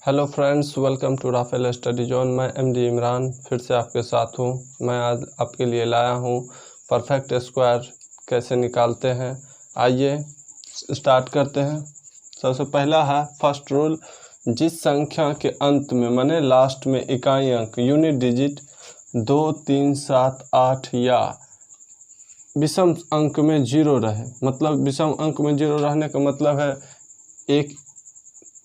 Hello friends, welcome to Rafale study zone. मैं MD Imran फिर से आपके साथ हूँ। मैं आज आपके लिए लाया हूँ परफेक्ट स्क्वायर कैसे निकालते हैं। आइए स्टार्ट करते हैं। सबसे पहला है फर्स्ट रूल, जिस संख्या के अंत में माने लास्ट में इकाई अंक यूनिट डिजिट 2, 3, 7, 8 या विषम अंक में 0 रहे। मतलब विषम अंक में 0 रहने का मतलब है 1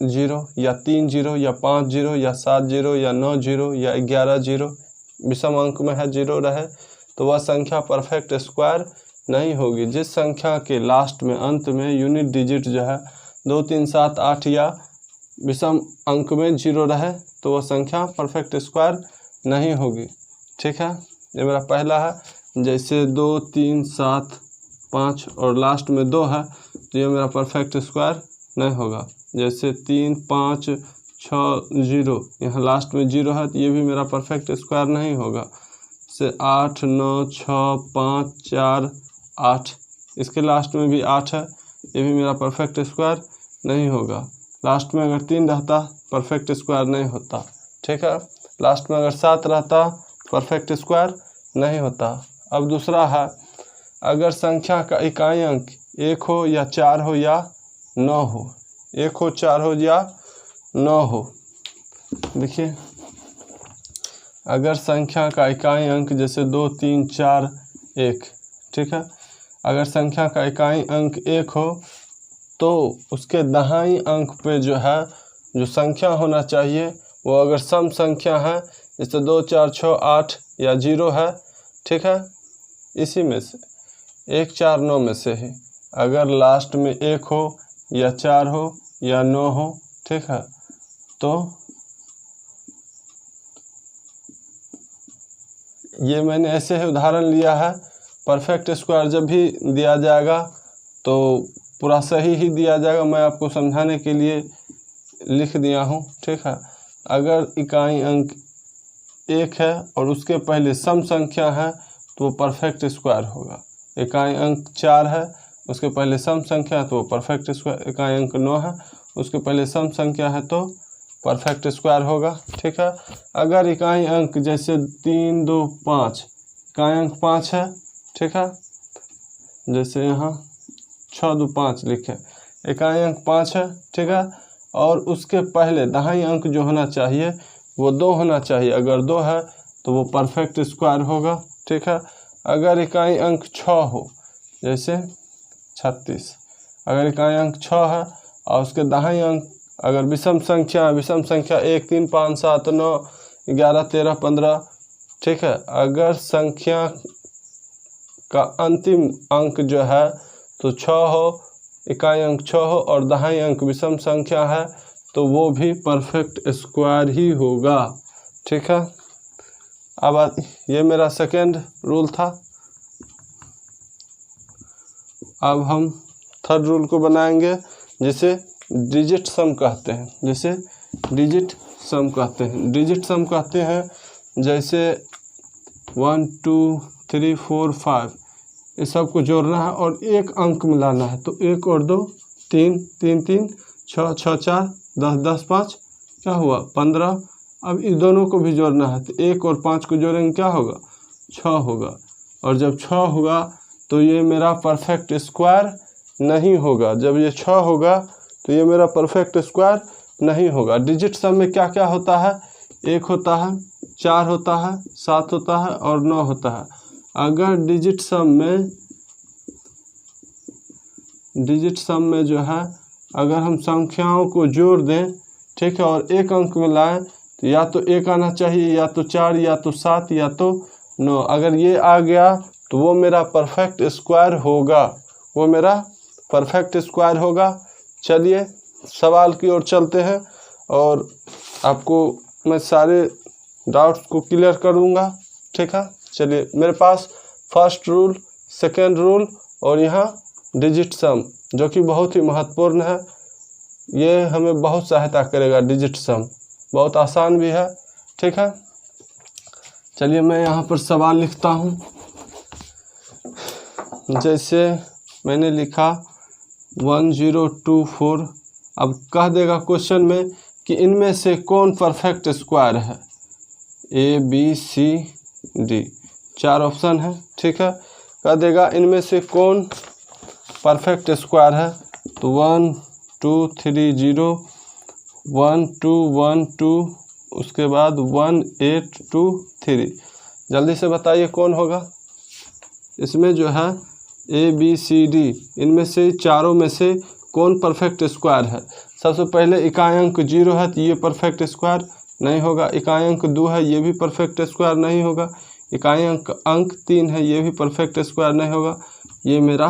0 या 3 0 या 5 0 या 7 0 या 9 0 या 11 0 विषम अंक में है 0 रहे तो वह संख्या परफेक्ट स्क्वायर नहीं होगी। जिस संख्या के लास्ट में अंत में यूनिट डिजिट जो है 2, 3, 7, 8 या विषम अंक में 0 रहे तो वह संख्या परफेक्ट स्क्वायर नहीं होगी। ठीक है, ये मेरा पहला है। जैसे 2, 3, 7, 5 और लास्ट में 2 है तो ये मेरा परफेक्ट स्क्वायर नहीं होगा। जैसे 3, 5, 6, 0 यहाँ लास्ट में 0 है तो ये भी मेरा परफेक्ट स्क्वायर नहीं होगा। से 8, 9, 6, 5, 4, 8 इसके लास्ट में भी 8 है, ये भी मेरा परफेक्ट स्क्वायर नहीं होगा। लास्ट में अगर 3 रहता परफेक्ट स्क्वायर नहीं होता। ठीक है, लास्ट में अगर 7 रहता परफेक्ट स्क्वायर नहीं होता। अब दूसरा है, अगर संख्या का इकाई अंक 1 हो या 4 हो या 9 हो, 1 हो, 4 हो या 9 हो। देखिए, अगर संख्या का इकाई अंक जैसे 2, 3, 4, 1, ठीक है, अगर संख्या का इकाई अंक 1 हो तो उसके दहाई अंक पे जो है जो संख्या होना चाहिए वो अगर सम संख्या है जैसे 2, 4, 6, 8 या 0 है, ठीक है, इसी में से 1, 4, 9 में से ही अगर लास्ट में 1 हो या 4 हो या 9 हो, ठीक है, तो ये मैंने ऐसे ही उदाहरण लिया है। परफेक्ट स्क्वायर जब भी दिया जाएगा तो पूरा सही ही दिया जाएगा, मैं आपको समझाने के लिए लिख दिया हूँ। ठीक है, अगर इकाई अंक 1 है और उसके पहले सम संख्या है तो वो परफेक्ट स्क्वायर होगा। इकाई अंक 4 है उसके पहले सम संख्या है तो वो परफेक्ट स्क्वायर। इकाई अंक 9 है उसके पहले सम संख्या है तो परफेक्ट स्क्वायर होगा। ठीक है, अगर इकाई अंक जैसे 3, 2, 5 इकाई अंक 5 है, ठीक है, जैसे यहाँ 6, 2, 5 लिखे, इकाई अंक 5 है, ठीक है, और उसके पहले दहाई अंक जो होना चाहिए वो 2 होना चाहिए। अगर 2 है तो वो परफेक्ट स्क्वायर होगा। ठीक है, अगर इकाई अंक 6 हो जैसे 36, अगर इकाई अंक 6 है और उसके दहाई अंक अगर विषम संख्या 1, 3, 5, 7, 9, 11, 13, 15, ठीक है, अगर संख्या का अंतिम अंक जो है तो 6 हो, इकाई अंक 6 हो और दहाई अंक विषम संख्या है तो वो भी परफेक्ट स्क्वायर ही होगा। ठीक है, अब ये मेरा सेकेंड रूल था। अब हम थर्ड रूल को बनाएंगे जिसे डिजिट सम कहते हैं। जैसे डिजिट सम कहते हैं, डिजिट सम कहते हैं जैसे 1, 2, 3, 4, 5 इस सब को जोड़ना है और एक अंक मिलाना है तो 1 और 2 3, 3, 3, 6, 6, 4, 10, 10, 5 क्या हुआ 15। अब इस दोनों को भी जोड़ना है तो 1 और 5 को जोड़ेंगे क्या होगा 6 होगा। और जब 6 होगा तो ये मेरा परफेक्ट स्क्वायर नहीं होगा। जब ये 6 होगा तो ये मेरा परफेक्ट स्क्वायर नहीं होगा। डिजिट सम में क्या क्या होता है, 1 होता है, 4 होता है, 7 होता है और 9 होता है। अगर डिजिट सम में जो है अगर हम संख्याओं को जोड़ दें, ठीक है, और एक अंक में लाएं तो या तो 1 आना चाहिए या तो 4 या तो 7 या तो 9। अगर ये आ गया तो वो मेरा परफेक्ट स्क्वायर होगा, वो मेरा परफेक्ट स्क्वायर होगा। चलिए सवाल की ओर चलते हैं और आपको मैं सारे डाउट्स को क्लियर करूँगा। ठीक है, चलिए मेरे पास फर्स्ट रूल, सेकेंड रूल और यहाँ डिजिट सम जो कि बहुत ही महत्वपूर्ण है। ये हमें बहुत सहायता करेगा। डिजिट सम बहुत आसान भी है। ठीक है, चलिए मैं यहाँ पर सवाल लिखता हूँ। जैसे मैंने लिखा 1024, अब कह देगा क्वेश्चन में कि इनमें से कौन परफेक्ट स्क्वायर है। A B C D 4 option है, ठीक है। कह देगा इनमें से कौन परफेक्ट स्क्वायर है, तो 1 2 3 0 1 2 1 2 उसके बाद 1 8 2 3। जल्दी से बताइए कौन होगा। इसमें जो है ए बी सी डी इनमें से चारों में से कौन परफेक्ट स्क्वायर है। सबसे पहले इकाई अंक 0 है तो ये परफेक्ट स्क्वायर नहीं होगा। इकाई अंक 2 है, ये भी परफेक्ट स्क्वायर नहीं होगा। इकाई अंक 3 है, ये भी परफेक्ट स्क्वायर नहीं होगा। ये मेरा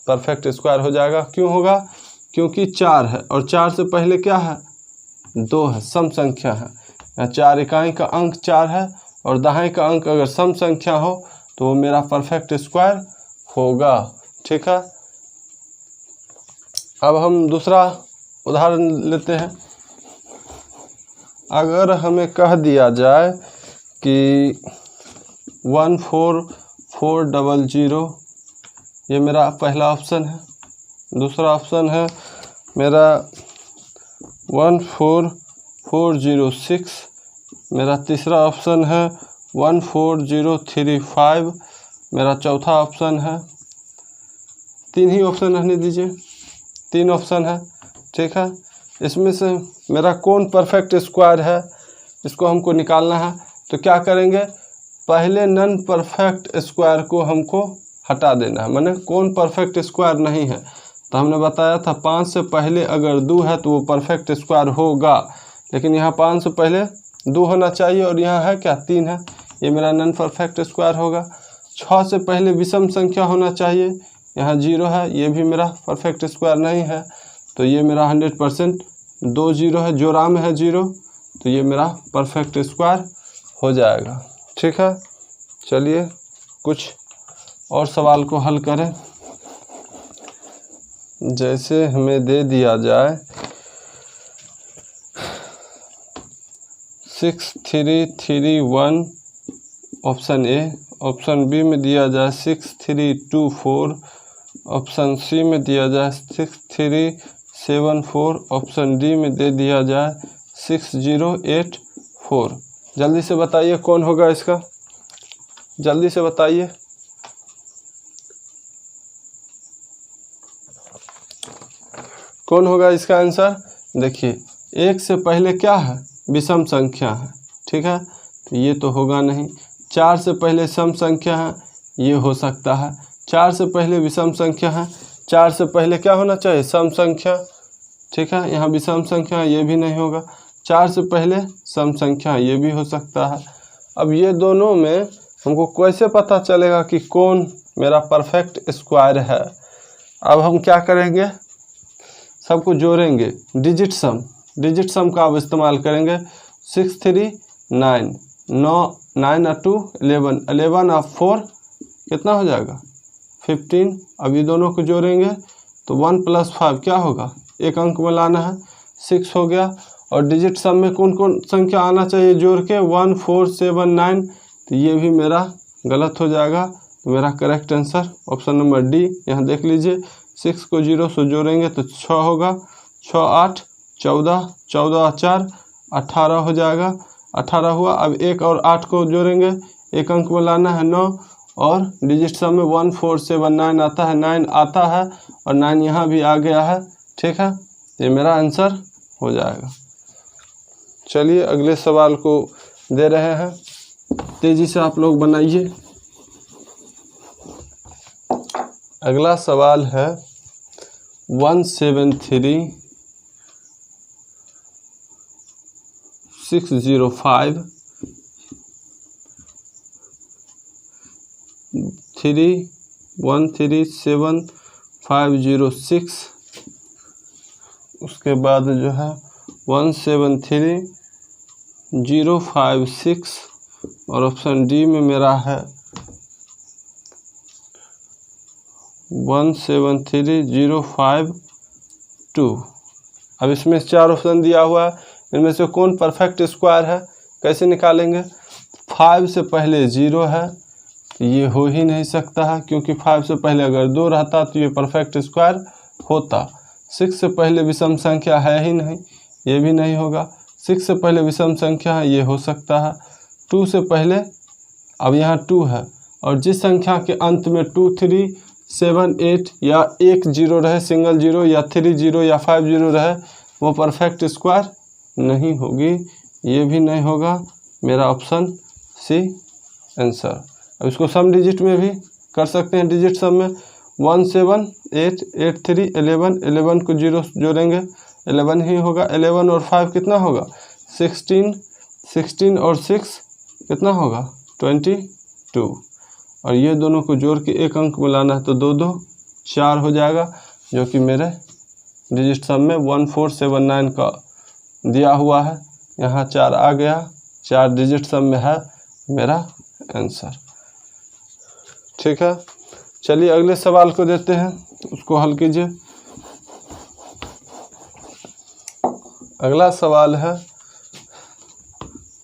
परफेक्ट स्क्वायर हो जाएगा। क्यों होगा, क्योंकि 4 है और 4 से पहले क्या है, 2 है, सम संख्या है। यहाँ 4 इकाई का अंक 4 है और दहाई का अंक अगर सम संख्या हो तो वो मेरा परफेक्ट स्क्वायर होगा, ठीक है। अब हम दूसरा उदाहरण लेते हैं। अगर हमें कह दिया जाए कि 14400 ये मेरा पहला ऑप्शन है। दूसरा ऑप्शन है मेरा 14406। मेरा तीसरा ऑप्शन है 14035। मेरा चौथा ऑप्शन है, 3 ही ऑप्शन रहने दीजिए, 3 ऑप्शन है, ठीक है। इसमें से मेरा कौन परफेक्ट स्क्वायर है इसको हमको निकालना है। तो क्या करेंगे, पहले नॉन परफेक्ट स्क्वायर को हमको हटा देना है, माने कौन परफेक्ट स्क्वायर नहीं है। तो हमने बताया था 5 से पहले अगर 2 है तो वो परफेक्ट स्क्वायर होगा, लेकिन यहाँ 5 से पहले 2 होना चाहिए और यहाँ है क्या, 3 है, ये मेरा नॉन परफेक्ट स्क्वायर होगा। 6 से पहले विषम संख्या होना चाहिए, यहाँ 0 है, ये भी मेरा परफेक्ट स्क्वायर नहीं है। तो ये मेरा 100% 2 0 है, जोड़ा में है 0, तो ये मेरा परफेक्ट स्क्वायर हो जाएगा, ठीक है। चलिए कुछ और सवाल को हल करें। जैसे हमें दे दिया जाए 6331 ऑप्शन ए, ऑप्शन बी में दिया जाए 6324, ऑप्शन सी में दिया जाए 6374, ऑप्शन डी में दे दिया जाए 6084। जल्दी से बताइए कौन होगा इसका, जल्दी से बताइए। कौन होगा इसका आंसर। देखिए 1 से पहले क्या है, विषम संख्या है, ठीक है, तो ये तो होगा नहीं। 4 से पहले सम संख्या है, ये हो सकता है। 4 से पहले विषम संख्या है, 4 से पहले क्या होना चाहिए, सम संख्या, ठीक है। यहाँ विषम संख्या ये भी नहीं होगा। 4 से पहले सम संख्या ये भी हो सकता है। अब ये दोनों में हमको कैसे पता चलेगा कि कौन मेरा परफेक्ट स्क्वायर है। अब हम क्या करेंगे, सबको जोड़ेंगे, डिजिट सम का अब इस्तेमाल करेंगे। 6 3 9 9 और 2 11 11 और 4 कितना हो जाएगा 15। अब ये दोनों को जोड़ेंगे तो 1 + 5 क्या होगा, एक अंक में लाना है, 6 हो गया। और डिजिट सम में कौन कौन संख्या आना चाहिए जोड़ के, 1 4 7 9, तो ये भी मेरा गलत हो जाएगा। तो मेरा correct answer option number D. यहाँ देख लीजिए 6 को 0 से जोड़ेंगे तो 6 होगा, 6 8 14 14 और 4 18 हो जाएगा, 18 हुआ। अब 1 और 8 को जोड़ेंगे, एक अंक में लाना है 9, और डिजिट सम में 1 4 7 9 आता है, 9 आता है और 9 यहाँ भी आ गया है, ठीक है। ये मेरा आंसर हो जाएगा। चलिए अगले सवाल को दे रहे हैं, तेजी से आप लोग बनाइए। अगला सवाल है 173 605 3137 उसके बाद जो है 173056 और ऑप्शन डी में मेरा है 173052। अब इसमें 4 ऑप्शन दिया हुआ है, इनमें से कौन परफेक्ट स्क्वायर है, कैसे निकालेंगे। 5 से पहले 0 है, ये हो ही नहीं सकता है, क्योंकि 5 से पहले अगर 2 रहता तो ये परफेक्ट स्क्वायर होता। 6 से पहले विषम संख्या है ही नहीं, ये भी नहीं होगा। 6 से पहले विषम संख्या है, ये हो सकता है। 2 से पहले, अब यहाँ 2 है और जिस संख्या के अंत में 2, 3, 7, 8 या 1 0 रहे, सिंगल 0 या 3 0 या 5 0 रहे, वो परफेक्ट स्क्वायर नहीं होगी, ये भी नहीं होगा। मेरा ऑप्शन सी आंसर। अब इसको सम डिजिट में भी कर सकते हैं, डिजिट सम में 1 7 8 8 3 11, 11 को 0 जोड़ेंगे 11 ही होगा। 11 और 5 कितना होगा 16, 16 और 6 कितना होगा 22, और ये दोनों को जोड़ के एक अंक मिलाना है तो 2 2 4 हो जाएगा, जो कि मेरे डिजिट सम में 1479 का दिया हुआ है। यहाँ 4 आ गया, 4 डिजिट सम में है मेरा आंसर। ठीक है, चलिए अगले सवाल को देते हैं, उसको हल कीजिए। अगला सवाल है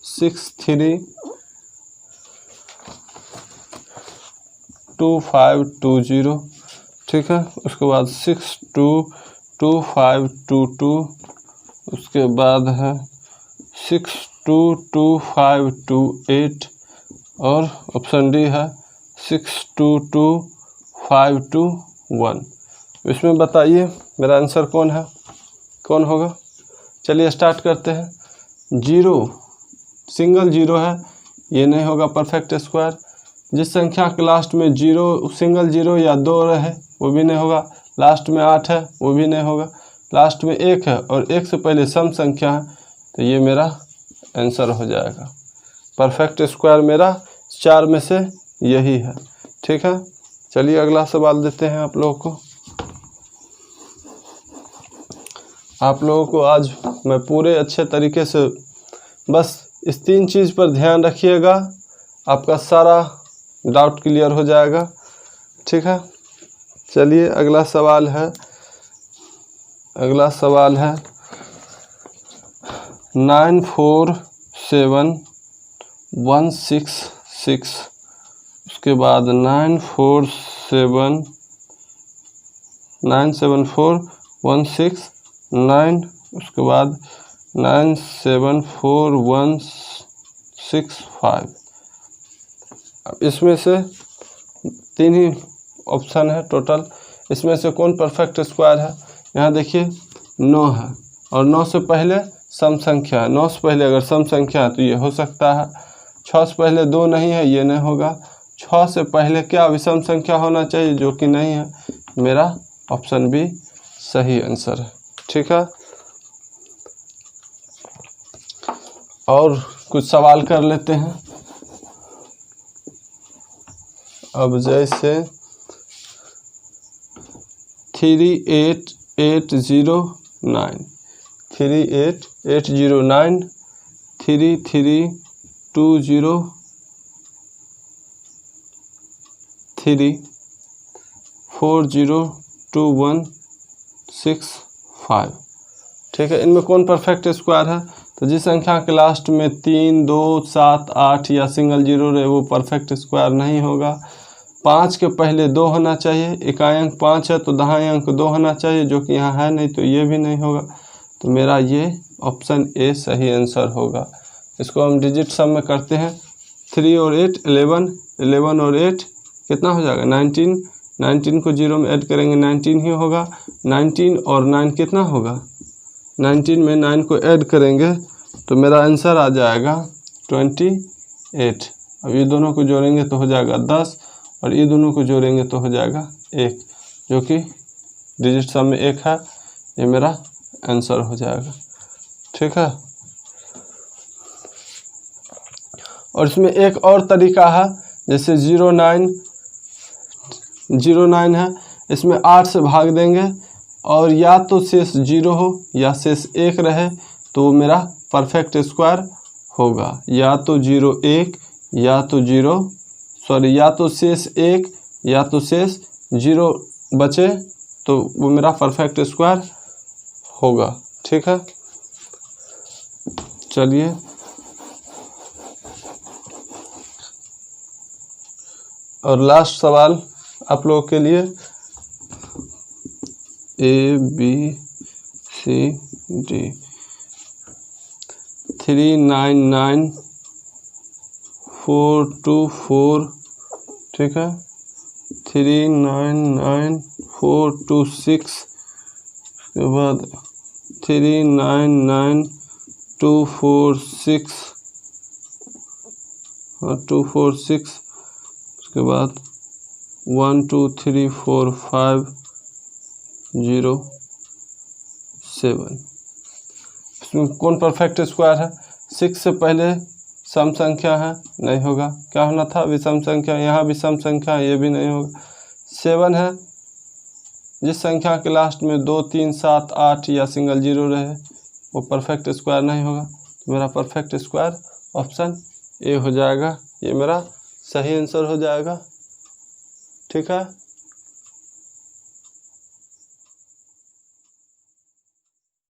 632520। ठीक है, उसके बाद 622522, उसके बाद है 622528 और ऑप्शन डी है 622521। इसमें बताइए मेरा आंसर कौन होगा। चलिए स्टार्ट करते हैं। 0 सिंगल 0 है, ये नहीं होगा परफेक्ट स्क्वायर। जिस संख्या के लास्ट में 0 सिंगल 0 या 2 रहे, वो भी नहीं होगा। लास्ट में 8 है, वो भी नहीं होगा। लास्ट में 1 है और 1 से पहले सम संख्या है, तो ये मेरा आंसर हो जाएगा। परफेक्ट स्क्वायर मेरा 4 में से यही है। ठीक है, चलिए अगला सवाल देते हैं आप लोगों को। आप लोगों को आज मैं पूरे अच्छे तरीके से, बस इस 3 चीज़ पर ध्यान रखिएगा, आपका सारा डाउट क्लियर हो जाएगा। ठीक है, चलिए अगला सवाल है 947166। उसके बाद 974169, उसके बाद 974165। अब इसमें से 3 ही ऑप्शन है टोटल, इसमें से कौन परफेक्ट स्क्वायर है। यहाँ देखिए 9 है और 9 से पहले सम संख्या है। 9 से पहले अगर सम संख्या है तो ये हो सकता है। 6 से पहले 2 नहीं है, ये नहीं होगा। 6 से पहले क्या विषम संख्या होना चाहिए, जो कि नहीं है। मेरा ऑप्शन बी सही आंसर है। ठीक है, और कुछ सवाल कर लेते हैं। अब जैसे 38809, 38809, 3320, 402165। ठीक है, इनमें कौन परफेक्ट स्क्वायर है। तो जिस संख्या के लास्ट में 3, 2, 7, 8 या सिंगल 0 रहे, वो परफेक्ट स्क्वायर नहीं होगा। 5 के पहले 2 होना चाहिए, इकाई अंक 5 है तो दहाई अंक 2 होना चाहिए, जो कि यहाँ है नहीं, तो ये भी नहीं होगा। तो मेरा ये ऑप्शन ए सही आंसर होगा। इसको हम डिजिट सम में करते हैं। 3 और 8 11, 11 और 8 कितना हो जाएगा 19, 19 को 0 में ऐड करेंगे 19 ही होगा। 19 और 9 कितना होगा, 19 में 9 को ऐड करेंगे तो मेरा आंसर आ जाएगा 28। अब ये दोनों को जोड़ेंगे तो हो जाएगा 10 और ये दोनों को जोड़ेंगे तो हो जाएगा 1, जो कि डिजिट सम में 1 है। ये मेरा आंसर हो जाएगा। ठीक है, और इसमें एक और तरीका है, जैसे 09 है, इसमें 8 से भाग देंगे और या तो शेष 0 हो या शेष 1 रहे, तो मेरा परफेक्ट स्क्वायर होगा। या तो 0 1 या तो या तो शेष 1 या तो शेष 0 बचे, तो वो मेरा परफेक्ट स्क्वायर होगा। ठीक है, चलिए और लास्ट सवाल आप लोगों के लिए। ABCD 399424, ठीक है, 399426, उसके बाद 399246 और 246, उसके बाद 1 2 3 4 5 0 7। इसमें कौन परफेक्ट स्क्वायर है? 6 से पहले सम संख्या है, नहीं होगा। क्या होना था? विषम संख्या। यहाँ भी सम संख्या, ये भी नहीं होगा। 7 है, जिस संख्या के लास्ट में 2 3 7 8 या सिंगल जीरो रहे वो परफेक्ट स्क्वायर नहीं होगा। तो मेरा परफेक्ट स्क्वायर ऑप्शन ए हो जाएगा। ये मेरा सही आंसर हो जाएगा। ठीक है।